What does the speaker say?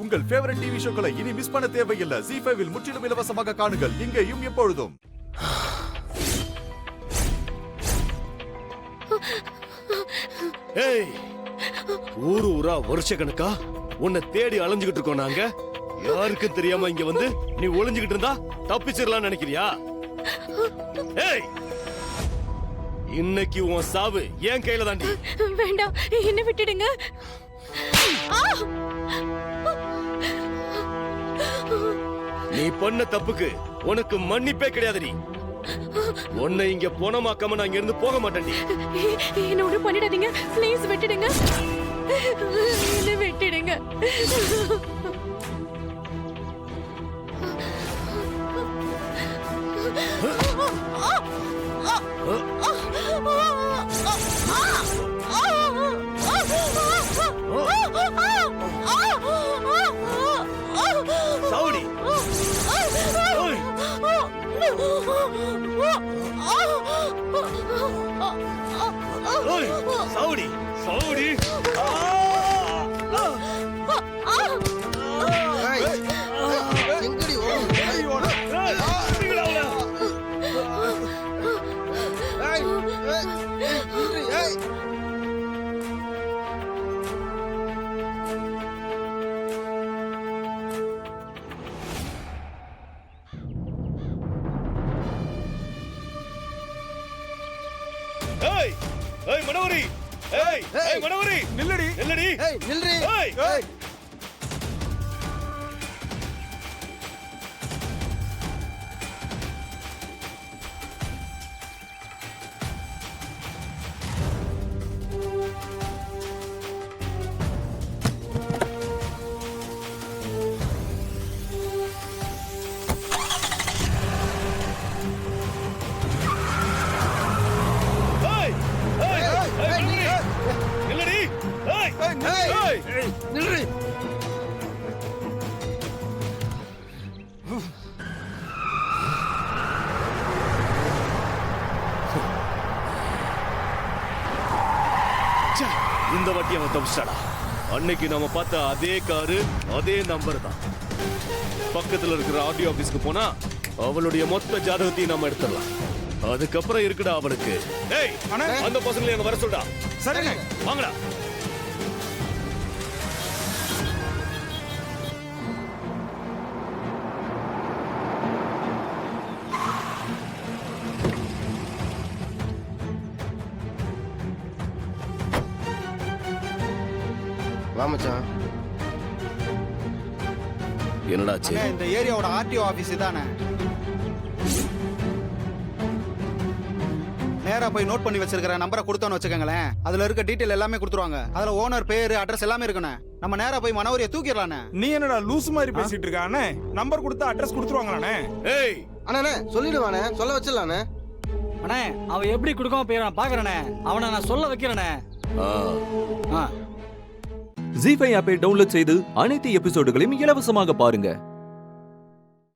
உங்கள் favourite TV ஷோக்களை இனி miss பண்ண தேவையில்லை. ZEE5 இல் முற்றிலும் இலவசமாக காணுங்கள். இங்கேயும் எப்பொழுதும். ஏய், ஊரா வருஷ கணக்கா உன்னை தேடி அலைஞ்சுகிட்டு இருக்கோம் நாங்க. யாருக்கும் தெரியாம இங்க வந்து நீ ஒளிஞ்சுகிட்டு இருந்தா தப்பிச்சிடலாம் நினைக்கிறியா? ஏய், இன்னைக்கு உன் சாவு என் கையில தாண்டி. வேண்டாம், என்ன விட்டுடுங்க. நீ பண்ண தப்புக்கு உனக்கு மன்னிப்பே கிடையாதுடி. உன்னை இங்க போனமாக்காம நான் இங்க இருந்து போக மாட்டேன்டி. என்ன ஒண்ணு பண்ணிடாதீங்க, ப்ளீஸ் விட்டுடுங்க. என்ன விட்டுடுங்க. சாவுடி. சாவுடி சாவுடி. ஏய் ஏய் மனோரி, ஏய் ஏய் மனோரி, நில்லடி நில்லடி. ஏய் நில்றி. ஏய் ஏய் நில்றி. இந்த வாட்டி அவன் தப்பிச்சாடா. அன்னைக்கு நாம பார்த்த அதே காரு அதே நம்பர் தான். பக்கத்துல இருக்கிற ஆடியோ ஆபீஸ்க்கு போனா அவளுடைய மொத்த ஜாதகத்தையும் நாம எடுத்துடலாம். அதுக்கப்புறம் இருக்குடா அவனுக்கு. ஏய், அந்த பசங்களை அங்க வர சொல்டா. சரிங்க, வாங்கடா. வா மச்சான். என்னடாச்சு? இந்த ஏரியாவோட ஆர்டிஓ ஆபீஸ் தானே. நேரா போய் நோட் பண்ணி வச்சிருக்கிற நம்பரை கொடுத்தோன்னு வச்சுக்கோங்களேன். அதுல இருக்க டீடைல் எல்லாமே கொடுத்துருவாங்க. அதுல ஓனர் பேரு அட்ரஸ் எல்லாமே இருக்கணும். நம்ம நேரா போய் மனோரியை தூக்கிடலானே. நீ என்னடா லூஸ் மாதிரி பேசிட்டு இருக்கானே? நம்பர் கொடுத்தா அட்ரஸ் கொடுத்துருவாங்களானே? ஏய் அண்ணே சொல்லிடுவானே, சொல்ல வச்சிடலானே. அண்ணே அவன் எப்படி கொடுக்காம போயிடான் பாக்குறனே. அவனை நான் சொல்ல வைக்கிறேனே. ZEE5 ஆப்பை டவுன்லோட் செய்து அனைத்து எபிசோடுகளையும் இலவசமாக பாருங்க.